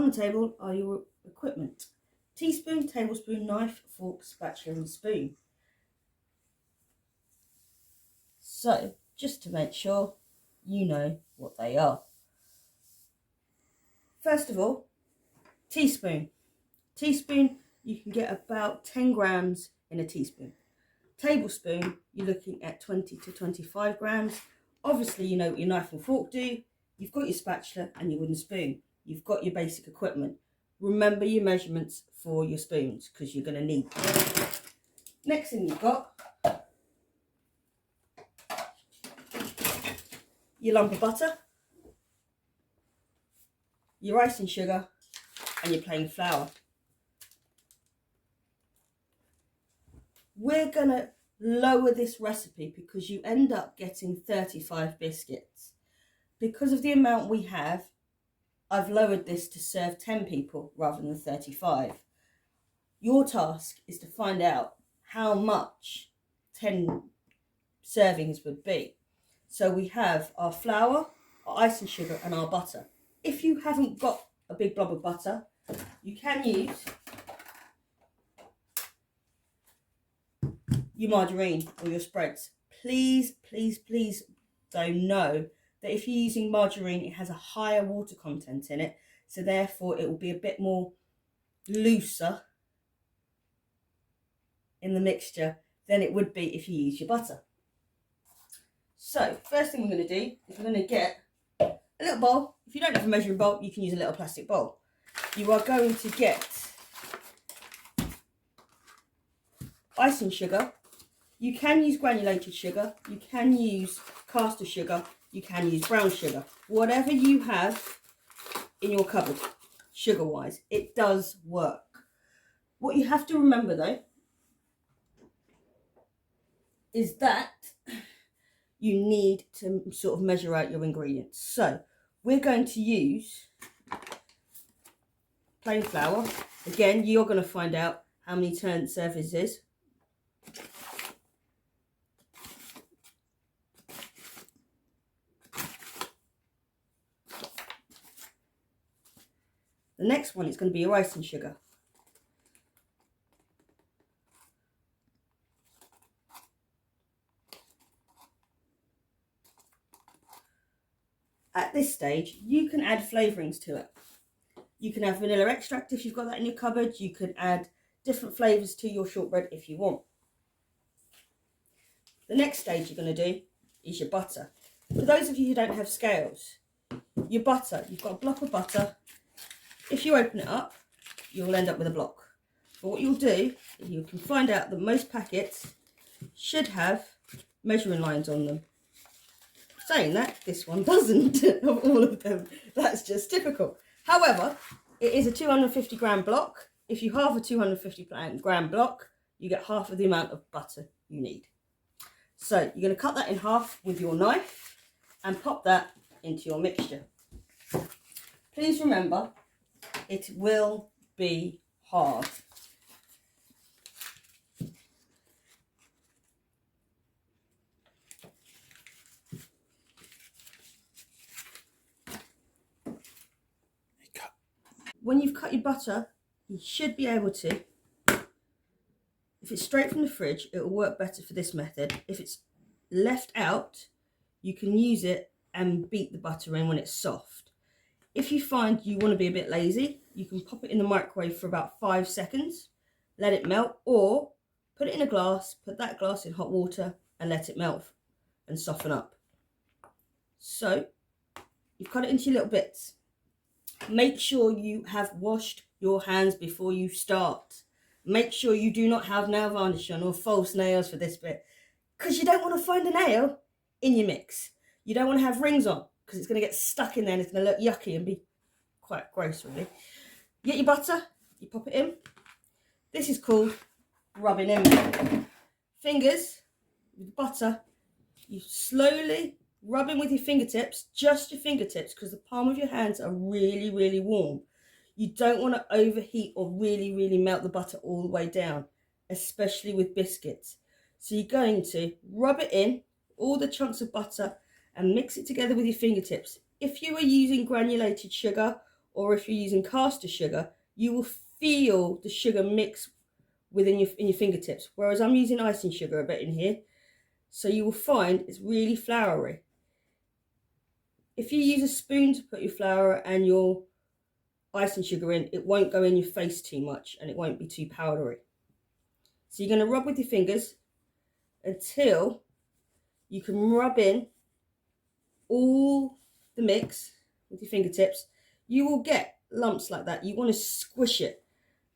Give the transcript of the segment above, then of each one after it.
On the table are your equipment: teaspoon, tablespoon, knife, fork, spatula and spoon. So just to make sure you know what they are. First of all, teaspoon. Teaspoon, you can get about 10 grams in a teaspoon. Tablespoon, you're looking at 20 to 25 grams. Obviously, you know what your knife and fork do. You've got your spatula and your wooden spoon. You've got your basic equipment. Remember your measurements for your spoons because you're going to need them. Next thing you've got, your lump of butter, your icing sugar and your plain flour. We're going to lower this recipe because you end up getting 35 biscuits. Because of the amount we have, I've lowered this to serve 10 people rather than 35. Your task is to find out how much 10 servings would be. So we have our flour, our icing sugar and our butter. If you haven't got a big blob of butter, you can use your margarine or your spreads. Please, please, please don't know that if you're using margarine, it has a higher water content in it. So therefore it will be a bit more looser in the mixture than it would be if you use your butter. So first thing we're going to do is we're going to get a little bowl. If you don't have a measuring bowl, you can use a little plastic bowl. You are going to get icing sugar. You can use granulated sugar, you can use caster sugar, you can use brown sugar. Whatever you have in your cupboard, sugar-wise, it does work. What you have to remember though, is that you need to sort of measure out your ingredients. So we're going to use plain flour. Again, you're going to find out how many servings is. The next one is going to be your icing sugar. At this stage, you can add flavourings to it. You can have vanilla extract if you've got that in your cupboard. You could add different flavours to your shortbread if you want. The next stage you're going to do is your butter. For those of you who don't have scales, your butter, you've got a block of butter. If you open it up, you'll end up with a block. But what you'll do is you can find out that most packets should have measuring lines on them. Saying that, this one doesn't of all of them. That's just typical. However, it is a 250 gram block. If you halve a 250 gram block, you get half of the amount of butter you need. So you're going to cut that in half with your knife and pop that into your mixture. Please remember, it will be hard. When you've cut your butter, you should be able to, if it's straight from the fridge, it will work better for this method. If it's left out, you can use it and beat the butter in when it's soft. If you find you want to be a bit lazy, you can pop it in the microwave for about 5 seconds, let it melt, or put it in a glass, put that glass in hot water and let it melt and soften up. So you've cut it into your little bits. Make sure you have washed your hands before you start. Make sure you do not have nail varnish on or false nails for this bit, because you don't want to find a nail in your mix. You don't want to have rings on because it's going to get stuck in there and it's going to look yucky and be quite gross really. You get your butter, you pop it in. This is called rubbing in. Fingers with butter, you slowly rub in with your fingertips, just your fingertips, because the palm of your hands are really, really warm. You don't want to overheat or really, really melt the butter all the way down, especially with biscuits. So you're going to rub it in, all the chunks of butter, and mix it together with your fingertips. If you are using granulated sugar or if you're using caster sugar, you will feel the sugar mix in your fingertips. Whereas I'm using icing sugar a bit in here, so you will find it's really floury. If you use a spoon to put your flour and your icing sugar in, it won't go in your face too much and it won't be too powdery. So you're going to rub with your fingers until you can rub in all the mix with your fingertips. You will get lumps like that. You want to squish it.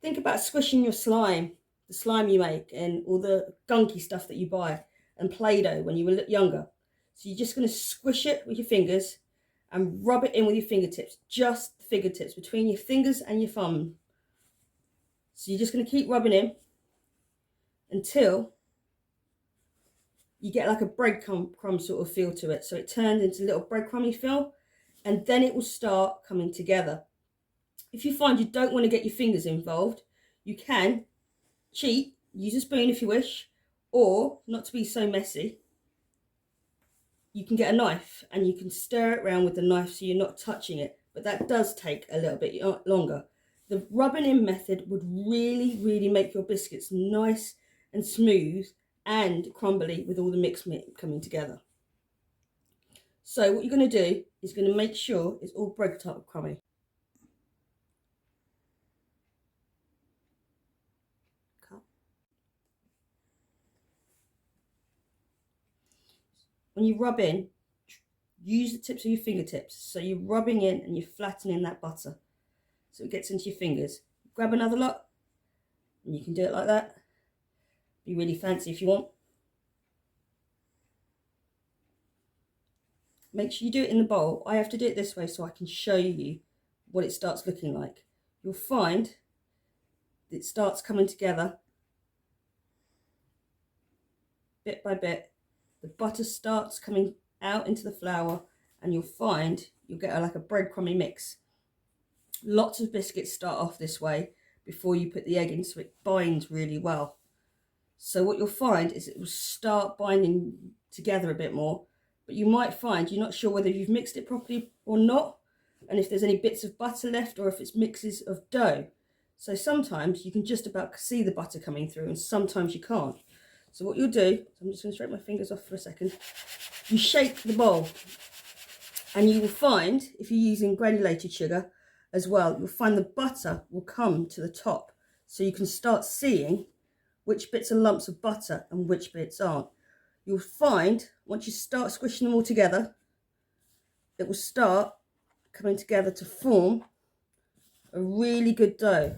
Think about squishing your slime, the slime you make and all the gunky stuff that you buy and Play-Doh when you were younger. So you're just going to squish it with your fingers and rub it in with your fingertips, just the fingertips, between your fingers and your thumb. So you're just going to keep rubbing in until you get like a breadcrumb sort of feel to it. So it turns into a little breadcrumby feel, and then it will start coming together. If you find you don't want to get your fingers involved, you can cheat, use a spoon if you wish, or not to be so messy, you can get a knife and you can stir it around with the knife so you're not touching it, but that does take a little bit longer. The rubbing in method would really make your biscuits nice and smooth and crumbly with all the mix coming together. So what you're going to do is going to make sure it's all breadcrumby. When you rub in, use the tips of your fingertips. So you're rubbing in and you're flattening that butter so it gets into your fingers. Grab another lot and you can do it like that. Be really fancy if you want. Make sure you do it in the bowl. I have to do it this way so I can show you what it starts looking like. You'll find it starts coming together bit by bit. The butter starts coming out into the flour and you'll find you'll get like a breadcrumby mix. Lots of biscuits start off this way before you put the egg in so it binds really well. So what you'll find is it will start binding together a bit more, but you might find you're not sure whether you've mixed it properly or not, and if there's any bits of butter left or if it's mixes of dough. So sometimes you can just about see the butter coming through and sometimes you can't. So what you'll do, I'm just going to scrape my fingers off for a second, you shake the bowl and you will find, if you're using granulated sugar as well, you'll find the butter will come to the top. So you can start seeing which bits are lumps of butter and which bits aren't. You'll find, once you start squishing them all together, it will start coming together to form a really good dough.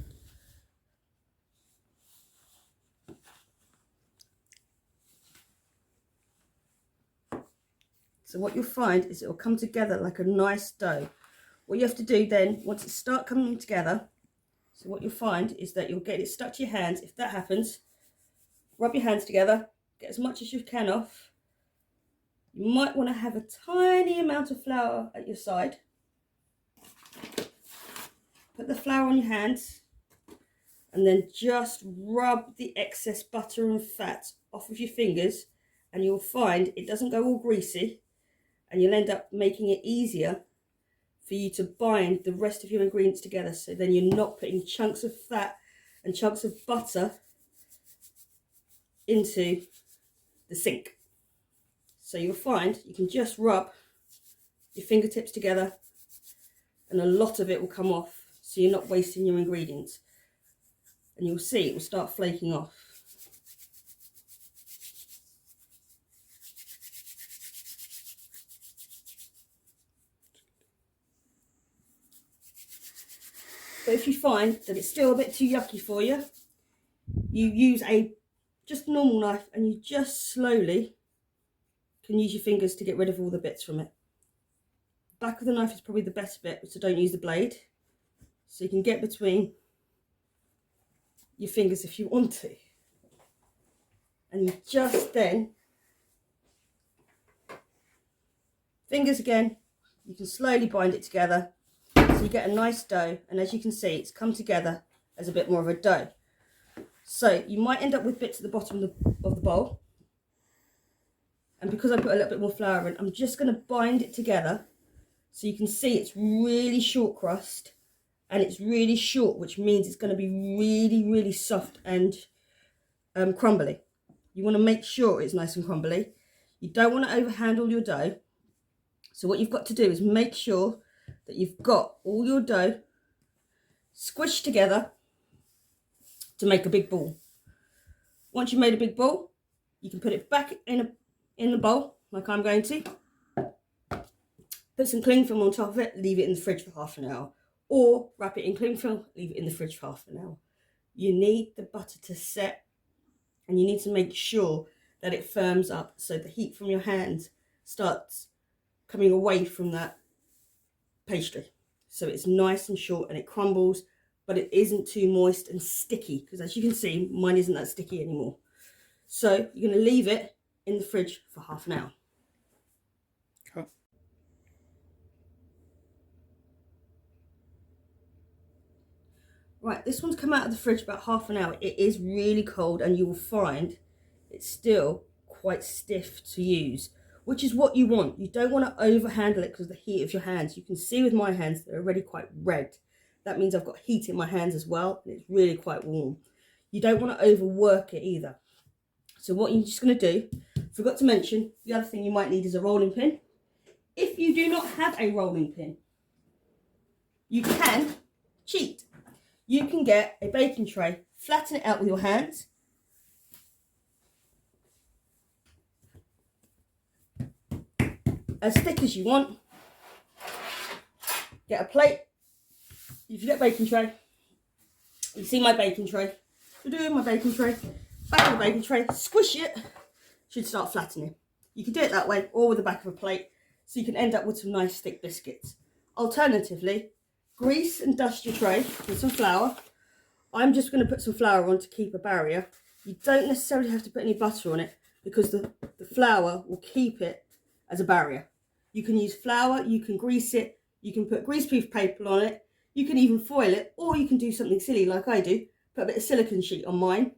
So what you'll find is it will come together like a nice dough. What you have to do then, once it starts coming together, so what you'll find is that you'll get it stuck to your hands. If that happens, rub your hands together, get as much as you can off. You might want to have a tiny amount of flour at your side. Put the flour on your hands and then just rub the excess butter and fat off of your fingers, and you'll find it doesn't go all greasy and you'll end up making it easier for you to bind the rest of your ingredients together, so then you're not putting chunks of fat and chunks of butter into the sink. So you'll find you can just rub your fingertips together and a lot of it will come off, so you're not wasting your ingredients, and you'll see it will start flaking off. But if you find that it's still a bit too yucky for you, you use just a normal knife and you just slowly can use your fingers to get rid of all the bits from it. The back of the knife is probably the best bit, so don't use the blade. So you can get between your fingers if you want to. And you just then, fingers again, you can slowly bind it together. So you get a nice dough, and as you can see, it's come together as a bit more of a dough. So you might end up with bits at the bottom of the bowl. And because I put a little bit more flour in, I'm just going to bind it together so you can see it's really short crust and it's really short, which means it's going to be really, really soft and crumbly. You want to make sure it's nice and crumbly. You don't want to overhandle your dough. So what you've got to do is make sure that you've got all your dough squished together to make a big ball. Once you've made a big ball, you can put it back in the bowl, like I'm going to. Put some cling film on top of it, leave it in the fridge for half an hour. Or wrap it in cling film, leave it in the fridge for half an hour. You need the butter to set, and you need to make sure that it firms up so the heat from your hands starts coming away from that pastry. So it's nice and short and it crumbles, but it isn't too moist and sticky, because as you can see, mine isn't that sticky anymore. So you're going to leave it in the fridge for half an hour. Okay. Right, this one's come out of the fridge about half an hour. It is really cold, and you will find it's still quite stiff to use, which is what you want. You don't want to overhandle it because of the heat of your hands. You can see with my hands, they're already quite red. That means I've got heat in my hands as well, and it's really quite warm. You don't want to overwork it either. So what you're just going to do, forgot to mention, the other thing you might need is a rolling pin. If you do not have a rolling pin, you can cheat. You can get a baking tray, flatten it out with your hands, as thick as you want. Get a plate. If you get a baking tray, you see my baking tray. My baking tray, back of the baking tray, squish it, should start flattening. You can do it that way or with the back of a plate, so you can end up with some nice thick biscuits. Alternatively, grease and dust your tray with some flour. I'm just going to put some flour on to keep a barrier. You don't necessarily have to put any butter on it, because the flour will keep it as a barrier. You can use flour, you can grease it, you can put greaseproof paper on it, you can even foil it, or you can do something silly like I do, put a bit of silicone sheet on mine,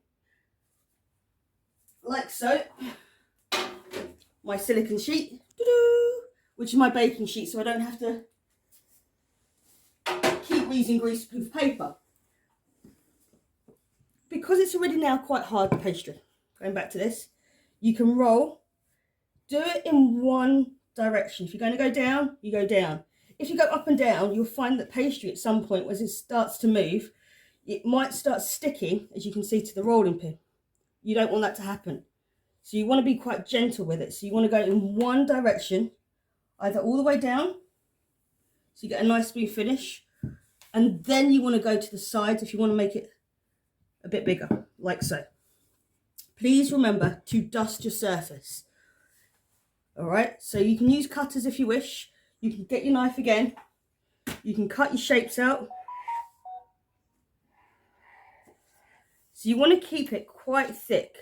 like so. My silicone sheet, which is my baking sheet, so I don't have to keep using greaseproof paper. Because it's already now quite hard pastry, going back to this, you can roll, do it in one direction. If you're going to go down, you go down. If you go up and down, you'll find that pastry at some point, as it starts to move, it might start sticking, as you can see, to the rolling pin. You don't want that to happen. So you want to be quite gentle with it. So you want to go in one direction, either all the way down, so you get a nice smooth finish, and then you want to go to the sides if you want to make it a bit bigger, like so. Please remember to dust your surface. All right, so you can use cutters if you wish. You can get your knife again. You can cut your shapes out. So you want to keep it quite thick.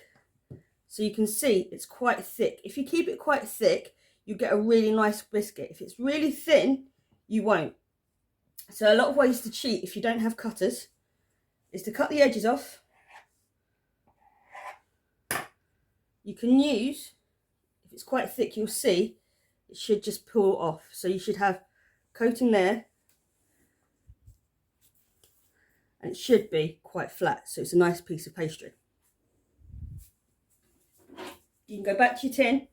So you can see it's quite thick. If you keep it quite thick, you get a really nice biscuit. If it's really thin, you won't. So a lot of ways to cheat if you don't have cutters is to cut the edges off. You can use, if it's quite thick, you'll see it should just pull off. So you should have coating there, and it should be quite flat, so it's a nice piece of pastry. You can go back to your tin,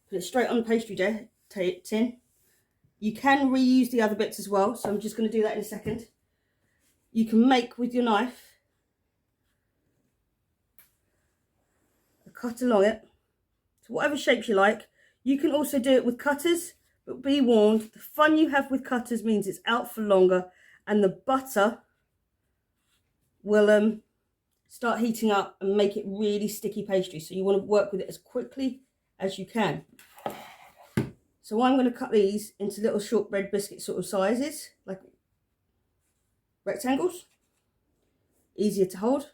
put it straight on the pastry tin. You can reuse the other bits as well, so I'm just going to do that in a second. You can make with your knife a cut along it to whatever shapes you like. You can also do it with cutters, but be warned, the fun you have with cutters means it's out for longer, and the butter will start heating up and make it really sticky pastry. So you want to work with it as quickly as you can. So I'm going to cut these into little shortbread biscuit sort of sizes, like rectangles, easier to hold.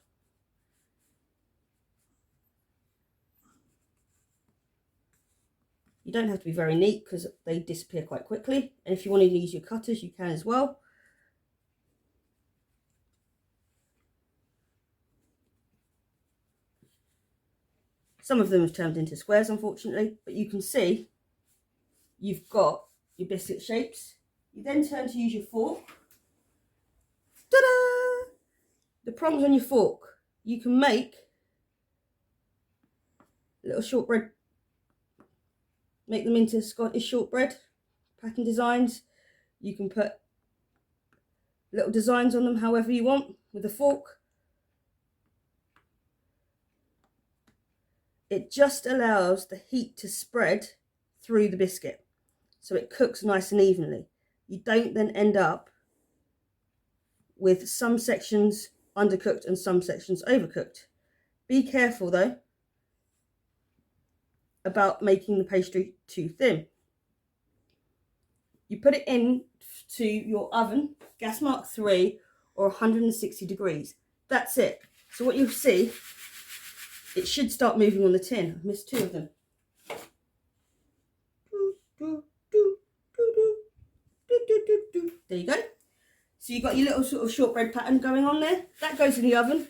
You don't have to be very neat because they disappear quite quickly. And if you want to use your cutters, you can as well. Some of them have turned into squares, unfortunately, but you can see you've got your biscuit shapes. You then turn to use your fork the prongs on your fork, you can make little shortbread, make them into Scottish shortbread pattern designs. You can put little designs on them however you want with a fork. It just allows the heat to spread through the biscuit so it cooks nice and evenly. You don't then end up with some sections undercooked and some sections overcooked. Be careful though about making the pastry too thin. You put it in to your oven, gas mark 3 or 160 degrees. That's it. So what you'll see, it should start moving on the tin. I missed 2 of them. There you go. So you've got your little sort of shortbread pattern going on there. That goes in the oven.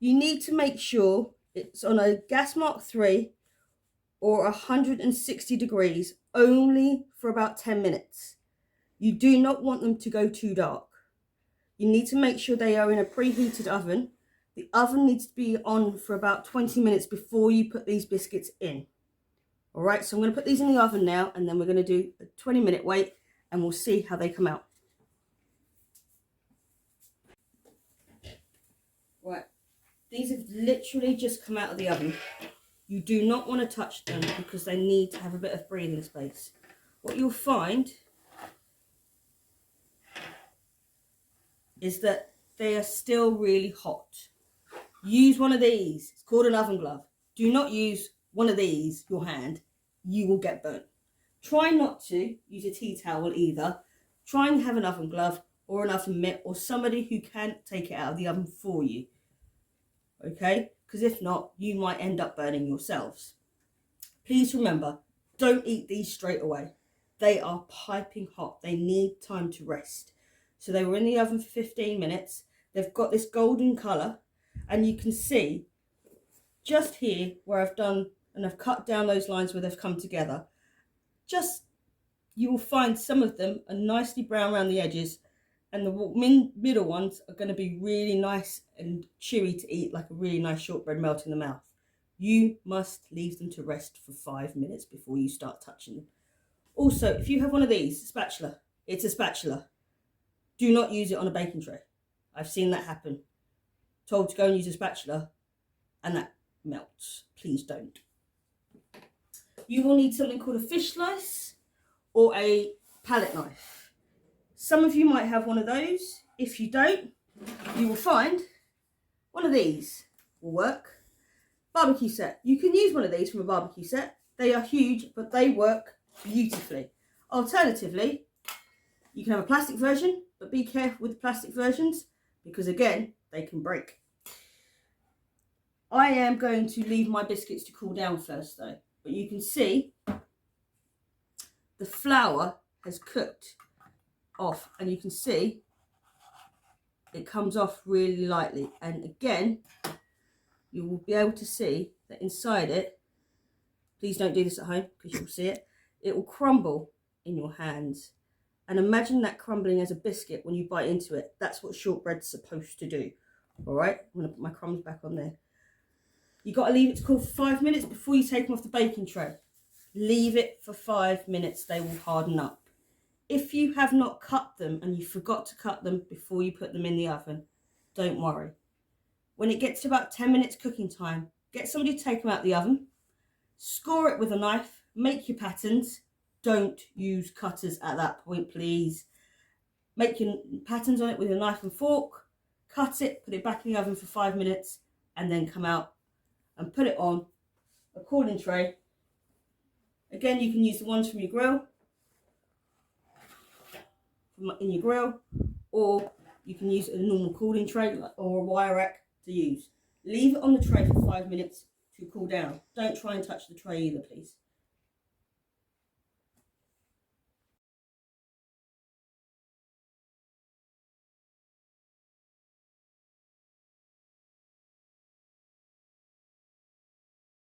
You need to make sure it's on a gas mark 3 or 160 degrees only for about 10 minutes. You do not want them to go too dark. You need to make sure they are in a preheated oven. The oven needs to be on for about 20 minutes before you put these biscuits in. All right, so I'm going to put these in the oven now, and then we're going to do a 20-minute wait, and we'll see how they come out. Right, these have literally just come out of the oven. You do not want to touch them because they need to have a bit of breathing space. What you'll find is that they are still really hot. Use one of these. It's called an oven glove. Do not use one of these, your hand. You will get burnt. Try not to use a tea towel either. Try and have an oven glove or an oven mitt or somebody who can take it out of the oven for you. Okay? Because if not, you might end up burning yourselves. Please remember, don't eat these straight away. They are piping hot. They need time to rest. So they were in the oven for 15 minutes. They've got this golden colour, and you can see just here where I've done, and I've cut down those lines where they've come together. Just, you will find some of them are nicely brown around the edges, and the middle ones are going to be really nice and chewy to eat, like a really nice shortbread melt in the mouth. You must leave them to rest for 5 minutes before you start touching them. Also, if you have one of these, spatula, it's a spatula. Do not use it on a baking tray. I've seen that happen. Told to go and use a spatula, and that melts. Please don't. You will need something called a fish slice or a palette knife. Some of you might have one of those. If you don't, you will find one of these will work. Barbecue set. You can use one of these from a barbecue set. They are huge, but they work beautifully. Alternatively, you can have a plastic version, but be careful with the plastic versions because, again, they can break. I am going to leave my biscuits to cool down first, though. But you can see the flour has cooked off, and you can see it comes off really lightly. And again, you will be able to see that inside it, please don't do this at home because you'll see it, it will crumble in your hands. And imagine that crumbling as a biscuit when you bite into it. That's what shortbread's supposed to do. All right, I'm going to put my crumbs back on there. You've got to leave it to cool for 5 minutes before you take them off the baking tray. Leave it for 5 minutes. They will harden up. If you have not cut them and you forgot to cut them before you put them in the oven, don't worry. When it gets to about 10 minutes cooking time, get somebody to take them out of the oven, score it with a knife, make your patterns. Don't use cutters at that point, please. Make your patterns on it with a knife and fork, cut it, put it back in the oven for 5 minutes, and then come out and put it on a cooling tray. Again, you can use the ones from your grill, or you can use a normal cooling tray or a wire rack to use. Leave it on the tray for 5 minutes to cool down. Don't try and touch the tray either, please.